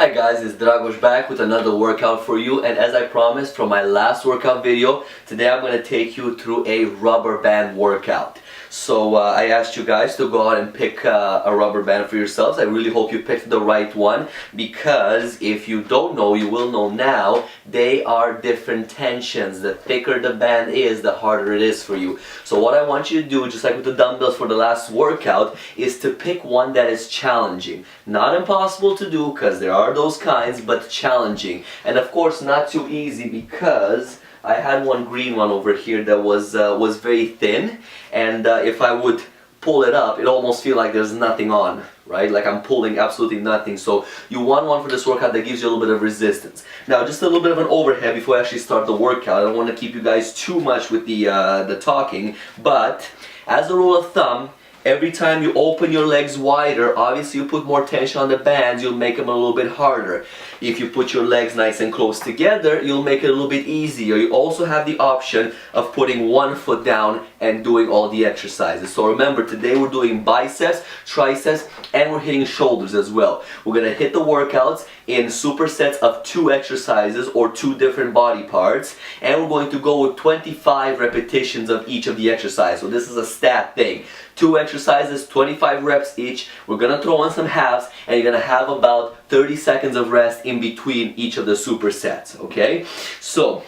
Hi guys, it's Dragoš back with another workout for you, and as I promised from my last workout video, today I'm going to take you through a rubber band workout. So I asked you guys to go out and pick a rubber band for yourselves. I really hope you picked the right one, because if you don't know, you will know now, they are different tensions. The thicker the band is, the harder it is for you. So what I want you to do, just like with the dumbbells for the last workout, is to pick one that is challenging. Not impossible to do, because there are those kinds, but challenging. And of course not too easy, because I had one green one over here that was very thin, and if I would pull it up, it almost feels like there's nothing on, right? Like I'm pulling absolutely nothing. So you want one for this workout that gives you a little bit of resistance. Now, just a little bit of an overhead before I actually start the workout. I don't want to keep you guys too much with the talking, but as a rule of thumb, every time you open your legs wider, obviously you put more tension on the bands, you'll make them a little bit harder. If you put your legs nice and close together, you'll make it a little bit easier. You also have the option of putting one foot down and doing all the exercises. So remember, today we're doing biceps, triceps, and we're hitting shoulders as well. We're going to hit the workouts in supersets of 2 exercises or 2 different body parts, and we're going to go with 25 repetitions of each of the exercises. So this is a stat thing. 2 exercises, 25 reps each. We're going to throw in some halves, and you're going to have about 30 seconds of rest in between each of the supersets, okay? So,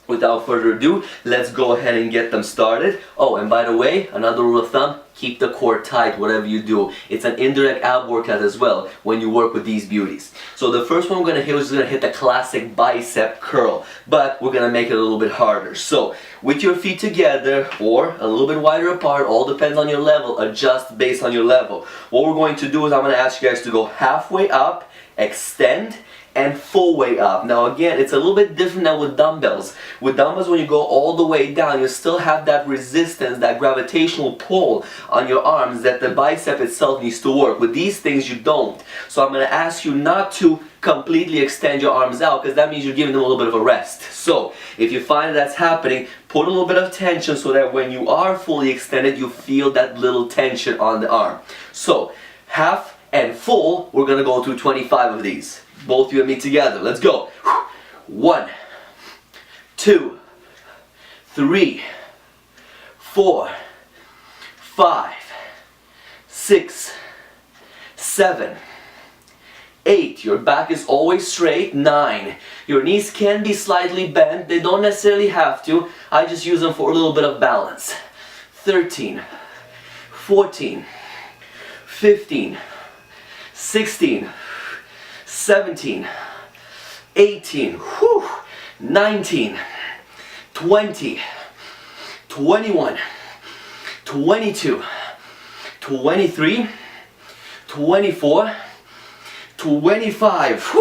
without further ado, let's go ahead and get them started. Oh, and by the way, another rule of thumb, keep the core tight whatever you do. It's an indirect ab workout as well when you work with these beauties. So the first one we're going to hit is going to hit the classic bicep curl, but we're going to make it a little bit harder. So with your feet together or a little bit wider apart, all depends on your level, adjust based on your level. What we're going to do is I'm going to ask you guys to go halfway up, extend, and full way up. Now again, it's a little bit different than with dumbbells. With dumbbells, when you go all the way down, you still have that resistance, that gravitational pull on your arms that the bicep itself needs to work. With these things, you don't. So I'm going to ask you not to completely extend your arms out, because that means you're giving them a little bit of a rest. So if you find that's happening, put a little bit of tension so that when you are fully extended, you feel that little tension on the arm. So half and full, we're going to go through 25 of these. Both you and me together. Let's go. 1, 2, 3, 4, 5, 6, 7, 8. Your back is always straight. 9. Your knees can be slightly bent. They don't necessarily have to. I just use them for a little bit of balance. 13, 14, 15, 16, 17, 18, 19, 20, 21, 22, 23, 24, 25.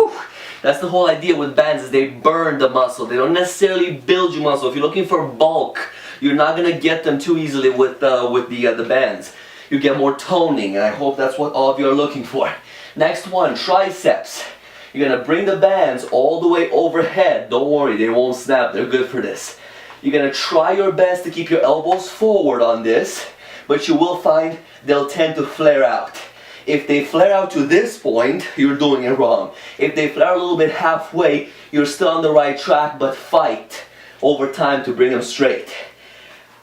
That's the whole idea with bands, is they burn the muscle. They don't necessarily build you muscle. If you're looking for bulk, you're not going to get them too easily with the bands. You get more toning, and I hope that's what all of you are looking for. Next one, triceps. You're going to bring the bands all the way overhead. Don't worry, they won't snap. They're good for this. You're going to try your best to keep your elbows forward on this, but you will find they'll tend to flare out. If they flare out to this point, you're doing it wrong. If they flare a little bit halfway, you're still on the right track, but fight over time to bring them straight.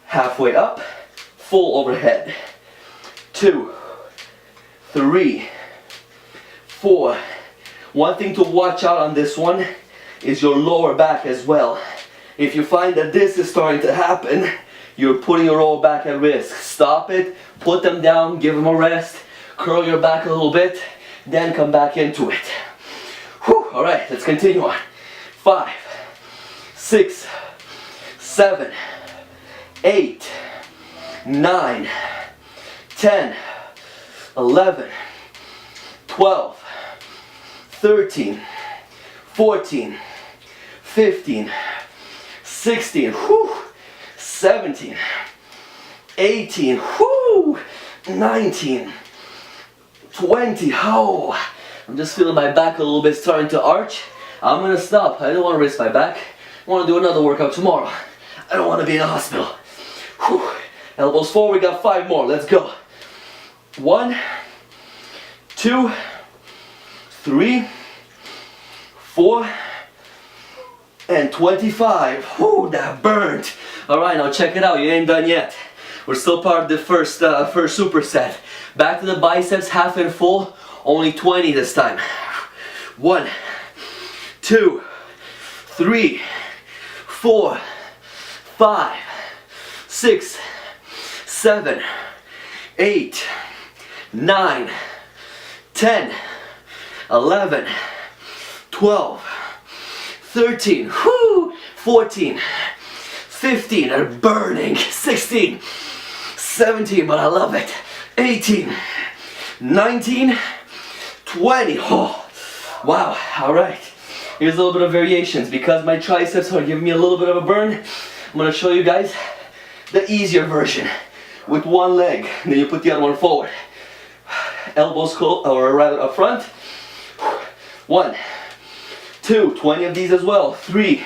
Halfway up, full overhead. 2, 3, 4. One thing to watch out on this one is your lower back as well. If you find that this is starting to happen, you're putting your lower back at risk. Stop it, put them down, give them a rest, curl your back a little bit, then come back into it. Alright, let's continue on. 5, 6, 7, 8, 9, 10, 11, 12, 13, 14, 15, 16, 17, 18, 19, 20. Oh, I'm just feeling my back a little bit starting to arch. I'm going to stop. I don't want to risk my back. I want to do another workout tomorrow. I don't want to be in a hospital. Elbows forward, we got 5 more. Let's go. 1, 2, 3, 4, and 25. Whoo, that burned. Alright, now check it out, you ain't done yet. We're still part of the first superset. Back to the biceps, half and full, only 20 this time. 1, 2, 3, 4, 5, 6, 7, 8, 9, 10, 11, 12, 13, whoo, 14, 15, they're burning, 16, 17, but I love it, 18, 19, 20, oh, wow, alright. Here's a little bit of variations. Because my triceps are giving me a little bit of a burn, I'm going to show you guys the easier version with one leg. Then you put the other one forward. Elbows close, or rather up front. 1, 2, 20 of these as well. 3,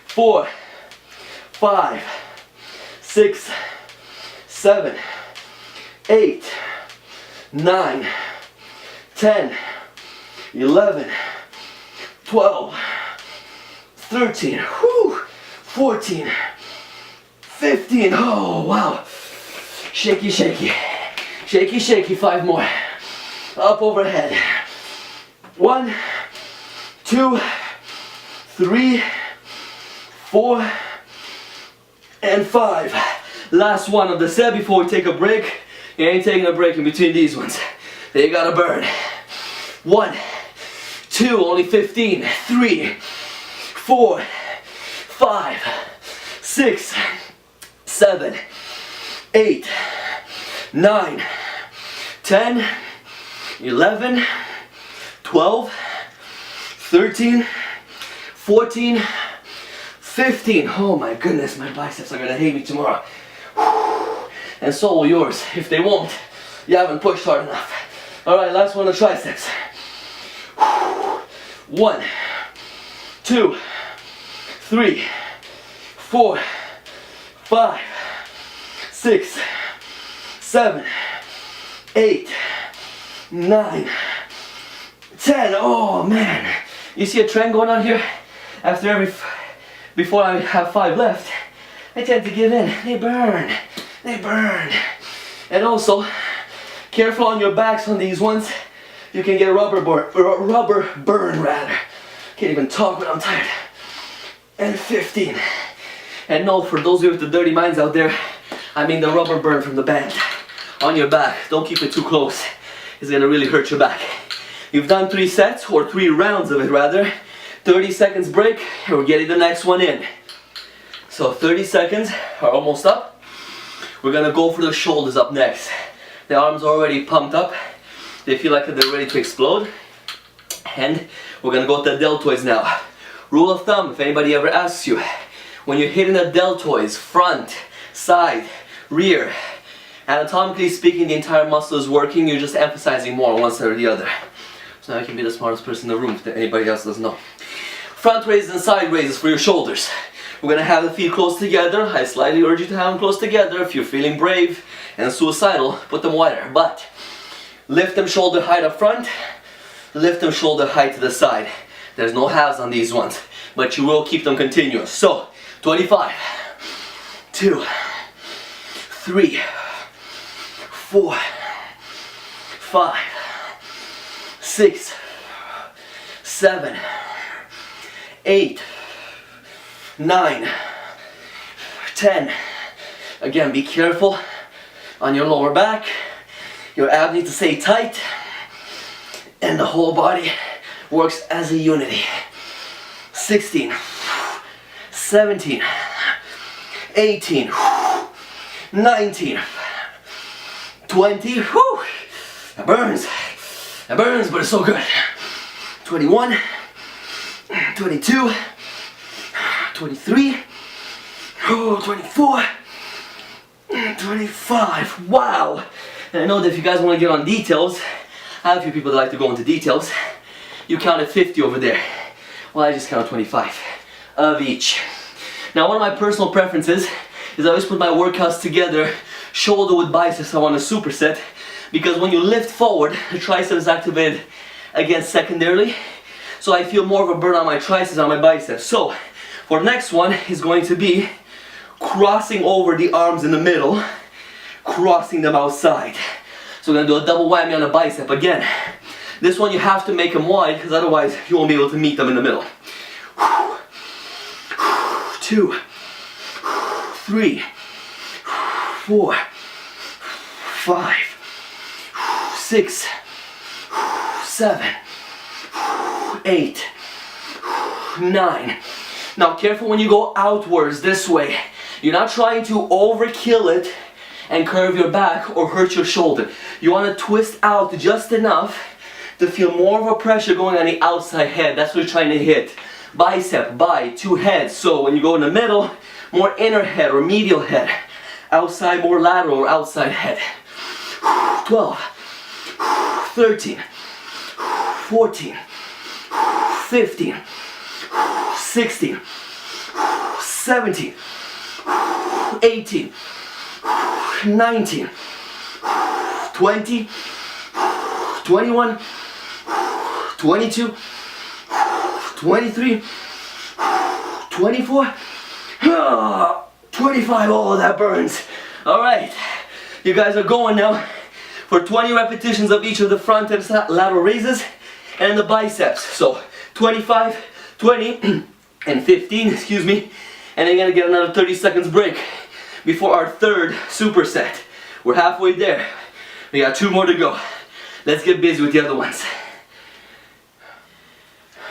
4, 5, 6, 7, 8, 9, 10, 11, 12, 13, whew, 14, 15, oh wow, shaky, shaky, shaky, shaky, 5 more, up overhead, 1, 2, 3, 4, and 5, last one of the set before we take a break. You ain't taking a break in between these ones, they gotta burn. 1, 2, only 15, 3, 4, 5, 6, 7, 8, 9, 10, 11, 12, 13, 14, 15. Oh my goodness, my biceps are gonna hate me tomorrow. And so will yours. If they won't, you haven't pushed hard enough. Alright, last one, the triceps. 1, 2, 3, 4, 5, 6, 7, 8, 9, 10. Oh man, you see a trend going on here? Before I have 5 left, I tend to give in. They burn, they burn. And also, careful on your backs on these ones. You can get rubber burn rather. Can't even talk when I'm tired. And 15. And no, for those of you with the dirty minds out there, I mean the rubber burn from the band. On your back, don't keep it too close. It's gonna really hurt your back. You've done 3 sets, or 3 rounds of it rather. 30 seconds break, and we're getting the next one in. So 30 seconds are almost up. We're gonna go for the shoulders up next. The arms are already pumped up. They feel like they're ready to explode. And we're gonna go with the deltoids now. Rule of thumb, if anybody ever asks you, when you're hitting the deltoids, front, side, rear, anatomically speaking, the entire muscle is working, you're just emphasizing more on one side or the other. So now you can be the smartest person in the room if anybody else doesn't know. Front raises and side raises for your shoulders. We're gonna have the feet close together. I slightly urge you to have them close together. If you're feeling brave and suicidal, put them wider. But lift them shoulder height up front, lift them shoulder height to the side. There's no halves on these ones, but you will keep them continuous. So, 25, 2, 3, 4, 5, 6, 7, 8, 9, 10. Again, be careful on your lower back. Your abs need to stay tight, and the whole body works as a unity. 16, 17, 18, 19, 20. Whew, that burns. That burns, but it's so good. 21, 22, 23, 24, 25. Wow. And I know that if you guys want to get on details, I have a few people that like to go into details. You counted 50 over there. Well, I just count 25 of each. Now, one of my personal preferences is I always put my workouts together, shoulder with biceps. I want a superset, because when you lift forward, the tricep is activated again secondarily. So I feel more of a burn on my triceps, on my biceps. So for the next one is going to be crossing over the arms in the middle, crossing them outside. So we're going to do a double whammy on the bicep. Again, this one you have to make them wide because otherwise you won't be able to meet them in the middle. 2, 3, 4, 5, 6, 7, 8, 9. Now careful when you go outwards this way. You're not trying to overkill it and curve your back or hurt your shoulder. You want to twist out just enough to feel more of a pressure going on the outside head. That's what you're trying to hit. Bicep, bi, 2 heads. So when you go in the middle, more inner head or medial head. Outside, more lateral or outside head. 12, 13, 14, 15, 16, 17, 18, 19, 20, 21, 22, 23, 24, 25. Oh, that burns. Alright, you guys are going now for 20 repetitions of each of the front and lateral raises and the biceps. So 25, 20, and 15, excuse me. And then you're gonna get another 30 seconds break before our third superset. We're halfway there. We got 2 more to go. Let's get busy with the other ones.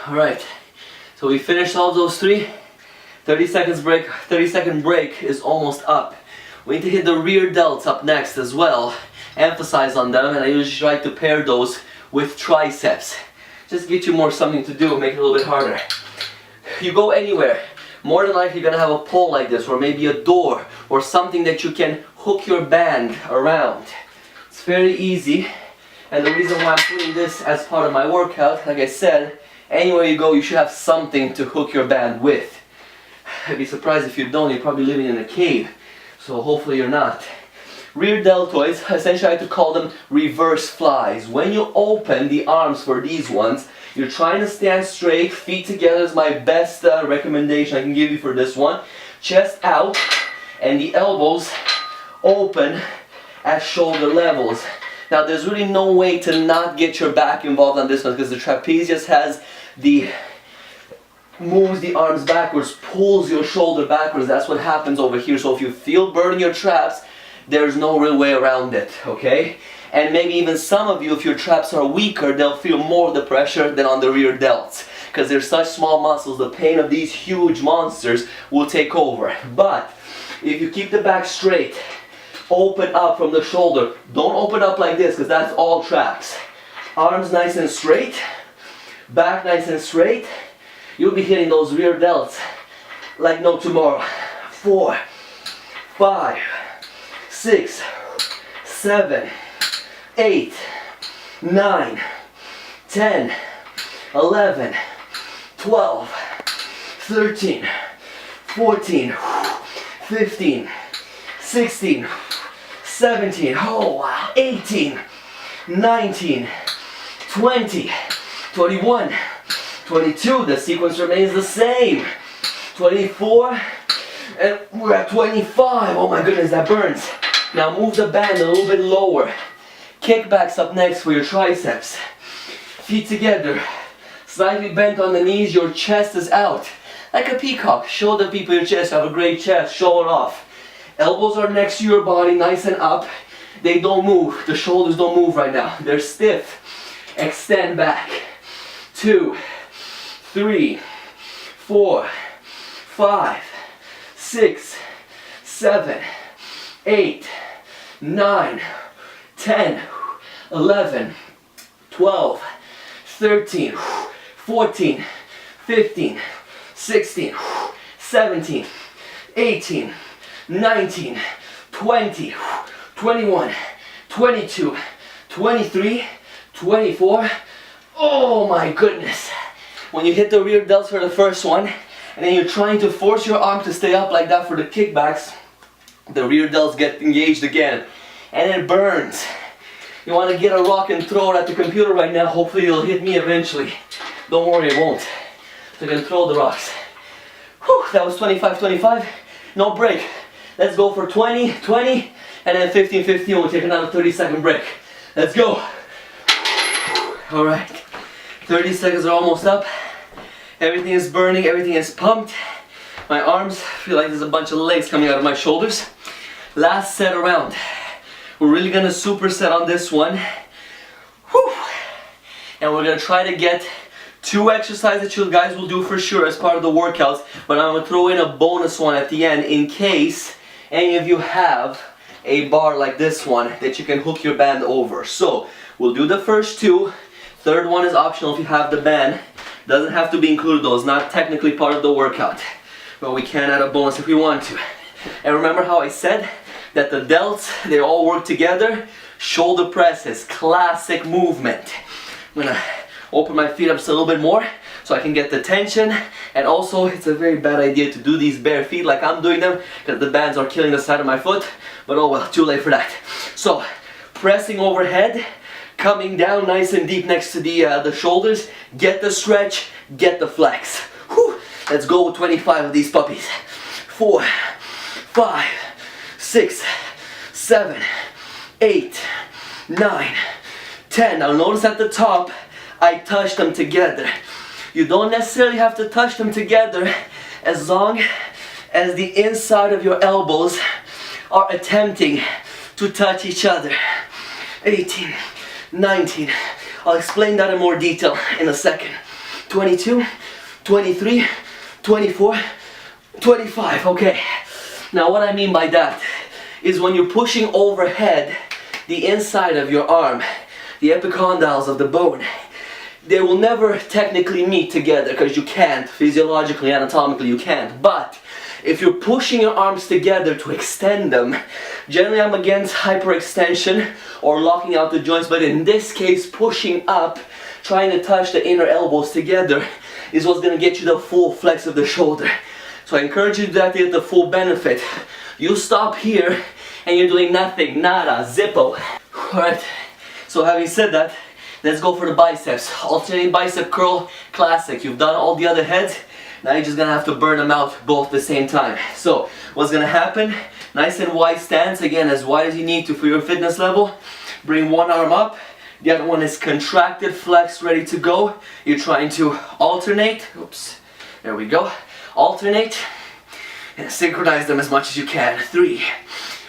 Alright, so we finished all those 3. 30 seconds break, 30-second break is almost up. We need to hit the rear delts up next as well. Emphasize on them, and I usually try to pair those with triceps. Just get you more something to do, make it a little bit harder. You go anywhere, more than likely you're gonna have a pole like this, or maybe a door, or something that you can hook your band around. It's very easy, and the reason why I'm putting this as part of my workout, like I said, anywhere you go you should have something to hook your band with. I'd be surprised if you don't. You're probably living in a cave, so hopefully you're not. Rear deltoids, essentially I like to call them reverse flies. When you open the arms for these ones, you're trying to stand straight, feet together is my best recommendation I can give you for this one. Chest out, and the elbows open at shoulder levels. Now there's really no way to not get your back involved on this one because the trapezius has moves the arms backwards, pulls your shoulder backwards. That's what happens over here. So if you feel burning your traps, there's no real way around it, okay? And maybe even some of you, if your traps are weaker, they'll feel more of the pressure than on the rear delts. Because they're such small muscles, the pain of these huge monsters will take over. But if you keep the back straight, open up from the shoulder. Don't open up like this because that's all traps. Arms nice and straight, back nice and straight. You'll be hitting those rear delts like no tomorrow. 4, 5, 6, 7, 8, 9, 10, 11, 12, 13, 14, 15, 16, 17, oh wow, 18, 19, 20, 21, 22, the sequence remains the same, 24, and we're at 25, oh my goodness, that burns. Now move the band a little bit lower, kickbacks up next for your triceps, feet together, slightly bent on the knees, your chest is out, like a peacock. Show the people your chest, you have a great chest, show it off. Elbows are next to your body, nice and up, they don't move, the shoulders don't move right now, they're stiff. Extend back, 2, 3, 4, 5, 6, 7, 8, 9, 10, 11, 12, 13, 14, 15, 16, 17, 18, 19, 20, 21, 22, 23, 24. Oh my goodness. When you hit the rear delts for the first one, and then you're trying to force your arm to stay up like that for the kickbacks, the rear delts get engaged again, and it burns. You want to get a rock and throw it at the computer right now, hopefully it'll hit me eventually. Don't worry, it won't. So you're gonna throw the rocks. Whew, that was 25-25. No break. Let's go for 20-20, and then 15-15. We'll take another 30-second break. Let's go. All right. 30 seconds are almost up. Everything is burning. Everything is pumped. My arms feel like there's a bunch of legs coming out of my shoulders. Last set around. We're really gonna superset on this one. Whew. And we're gonna try to get 2 exercises that you guys will do for sure as part of the workouts, but I'm gonna throw in a bonus one at the end in case any of you have a bar like this one that you can hook your band over. So we'll do the first 2. Third one is optional if you have the band. Doesn't have to be included though, it's not technically part of the workout, but we can add a bonus if we want to. And remember how I said that the delts, they all work together? Shoulder presses, classic movement. I'm gonna open my feet up just a little bit more so I can get the tension. And also, it's a very bad idea to do these bare feet like I'm doing them because the bands are killing the side of my foot. But oh well, too late for that. So, pressing overhead, coming down nice and deep next to the shoulders. Get the stretch, get the flex. Whew. Let's go with 25 of these puppies. 4, 5, 6, 7, 8, 9, 10. Now notice at the top, I touch them together. You don't necessarily have to touch them together as long as the inside of your elbows are attempting to touch each other. 18, 19. I'll explain that in more detail in a second. 22, 23, 24, 25. Okay. Now what I mean by that is when you're pushing overhead, the inside of your arm, the epicondyles of the bone, they will never technically meet together because you can't, physiologically, anatomically you can't. But if you're pushing your arms together to extend them, generally I'm against hyperextension or locking out the joints, but in this case pushing up, trying to touch the inner elbows together is what's going to get you the full flex of the shoulder. So I encourage you to do that to get the full benefit. You stop here and you're doing nothing, nada, zippo. Alright, so having said that, let's go for the biceps. Alternating bicep curl, classic. You've done all the other heads. Now you're just gonna have to burn them out both at the same time. So what's gonna happen? Nice and wide stance, again as wide as you need to for your fitness level. Bring one arm up, the other one is contracted, flexed, ready to go. You're trying to alternate. Oops, there we go. Alternate and synchronize them as much as you can. 3,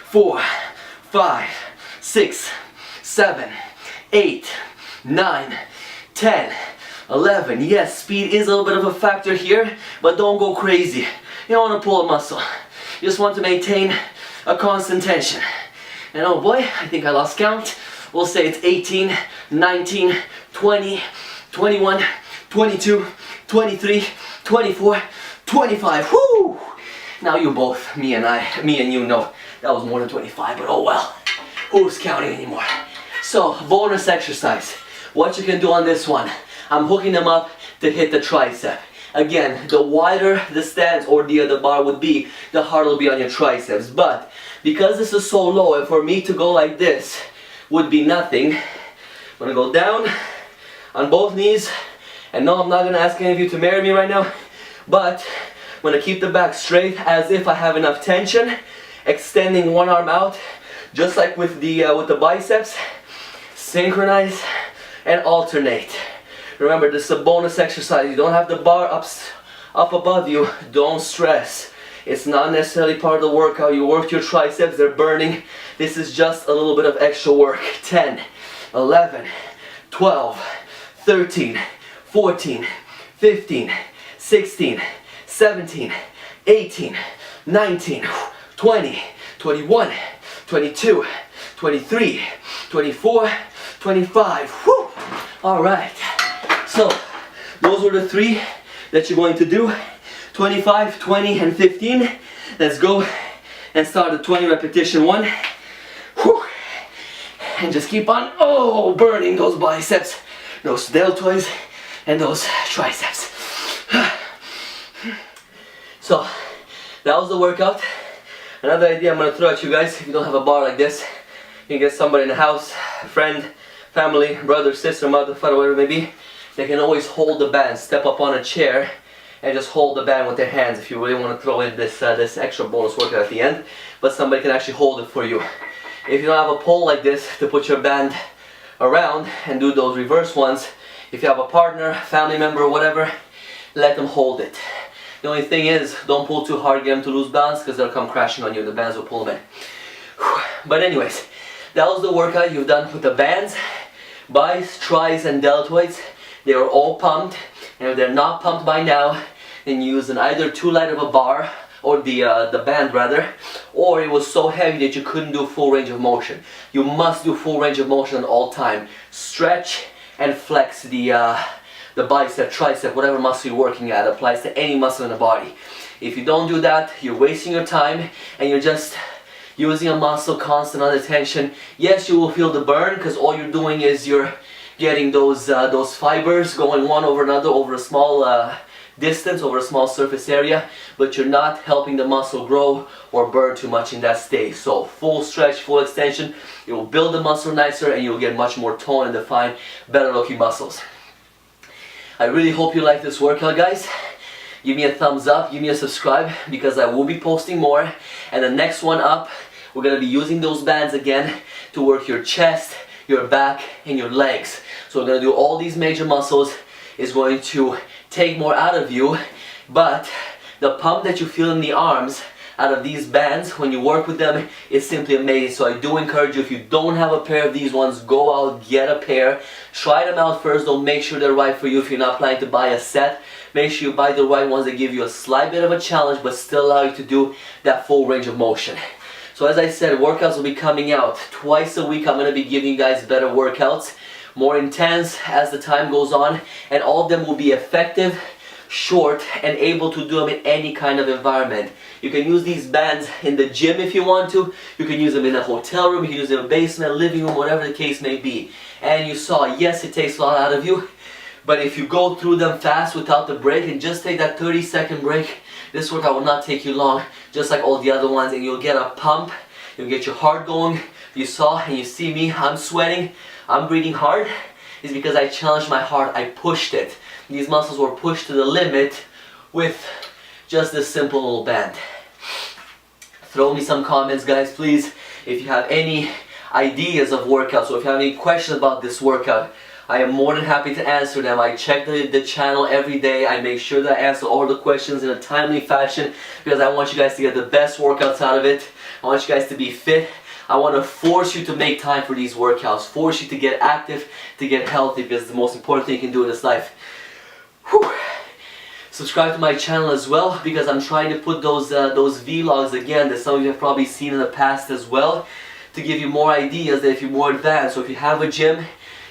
4, 5, 6, 7, 8, 9, 10, 11. Yes, speed is a little bit of a factor here, but don't go crazy. You don't want to pull a muscle. You just want to maintain a constant tension. And oh boy, I think I lost count. We'll say it's 18, 19, 20, 21, 22, 23, 24, 25. Woo! Now you both, me and you know that was more than 25, but oh well. Who's counting anymore? So, bonus exercise. What you can do on this one, I'm hooking them up to hit the tricep. Again, the wider the stance or the bar would be, the harder it'll be on your triceps. But because this is so low, and for me to go like this would be nothing, I'm gonna go down on both knees. And no, I'm not gonna ask any of you to marry me right now, but I'm gonna keep the back straight as if I have enough tension, extending one arm out, just like with the biceps. Synchronize and alternate. Remember, this is a bonus exercise. You don't have the bar up above you. Don't stress. It's not necessarily part of the workout. You worked your triceps, they're burning. This is just a little bit of extra work. 10, 11, 12, 13, 14, 15, 16, 17, 18, 19, 20, 21, 22, 23, 24, 25. Whew. All right. So those were the 3 that you're going to do. 25, 20, and 15. Let's go and start the 20 repetition one. Whew. And just keep on, burning those biceps, those deltoids, and those triceps. So that was the workout. Another idea I'm going to throw at you guys, if you don't have a bar like this, you can get somebody in the house, a friend, family, brother, sister, mother, father, whatever it may be, they can always hold the band, step up on a chair and just hold the band with their hands if you really want to throw in this extra bonus workout at the end, but somebody can actually hold it for you. If you don't have a pole like this to put your band around and do those reverse ones, if you have a partner, family member, whatever, let them hold it. The only thing is, don't pull too hard, get them to lose balance, because they'll come crashing on you. The bands will pull them in. But anyways, that was the workout you've done with the bands, bis, tris, and deltoids. They are all pumped, and if they're not pumped by now, then you use an either too light of a bar, or the band rather, or it was so heavy that you couldn't do full range of motion. You must do full range of motion at all time. Stretch and flex the bicep, tricep, whatever muscle you're working at. Applies to any muscle in the body. If you don't do that, you're wasting your time and you're just using a muscle constant under tension. Yes, you will feel the burn, because all you're doing is you're getting those fibers going one over another over a small distance, over a small surface area, but you're not helping the muscle grow or burn too much in that state. So full stretch, full extension, it will build the muscle nicer and you'll get much more tone and define, better looking muscles. I really hope you like this workout, guys. Give me a thumbs up, give me a subscribe, because I will be posting more. And the next one up, we're going to be using those bands again to work your chest, your back, and your legs. So we're going to do all these major muscles. Is going to take more out of you, but the pump that you feel in the arms out of these bands when you work with them is simply amazing. So I do encourage you, if you don't have a pair of these ones, go out, get a pair, try them out first. Don't make sure they're right for you. If you're not planning to buy a set, make sure you buy the right ones that give you a slight bit of a challenge but still allow you to do that full range of motion. So as I said, workouts will be coming out twice a week. I'm going to be giving you guys better workouts, more intense as the time goes on, and all of them will be effective, short, and able to do them in any kind of environment. You can use these bands in the gym if you want to, you can use them in a hotel room, you can use them in a basement, living room, whatever the case may be. And you saw, yes, it takes a lot out of you, but if you go through them fast without the break and just take that 30-second break, this workout will not take you long, just like all the other ones, and you'll get a pump, you'll get your heart going. You saw and you see me, I'm sweating, I'm breathing hard, is because I challenged my heart, I pushed it. These muscles were pushed to the limit with just this simple little band. Throw me some comments, guys, please, if you have any ideas of workouts, or if you have any questions about this workout. I am more than happy to answer them. I check the channel every day. I make sure that I answer all the questions in a timely fashion, because I want you guys to get the best workouts out of it. I want you guys to be fit. I want to force you to make time for these workouts, force you to get active, to get healthy, because it's the most important thing you can do in this life. Whew. Subscribe to my channel as well, because I'm trying to put those vlogs again that some of you have probably seen in the past as well, to give you more ideas that if you're more advanced, or if you have a gym,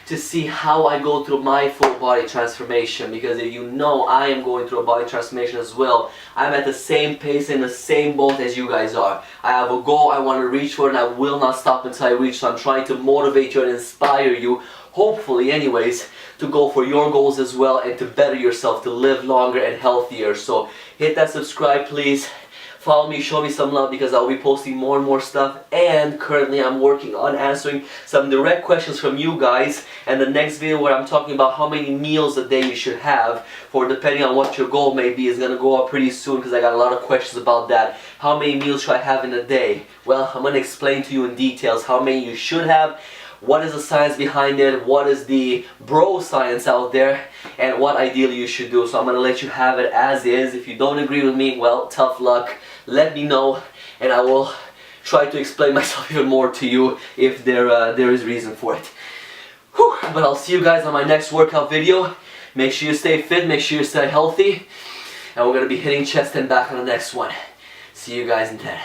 to see how I go through my full body transformation. Because if you know, I am going through a body transformation as well. I'm at the same pace, in the same boat as you guys are. I have a goal I want to reach for, and I will not stop until I reach. So I'm trying to motivate you and inspire you, hopefully anyways, to go for your goals as well, and to better yourself, to live longer and healthier. So hit that subscribe, please. Follow me, show me some love, because I'll be posting more and more stuff. And currently I'm working on answering some direct questions from you guys. And the next video where I'm talking about how many meals a day you should have, for depending on what your goal may be, is going to go up pretty soon, because I got a lot of questions about that. How many meals should I have in a day? Well, I'm going to explain to you in details how many you should have, what is the science behind it, what is the bro science out there, and what ideally you should do. So I'm going to let you have it as is. If you don't agree with me, well, tough luck. Let me know, and I will try to explain myself even more to you if there is reason for it. Whew. But I'll see you guys on my next workout video. Make sure you stay fit, make sure you stay healthy, and we're going to be hitting chest and back on the next one. See you guys in 10.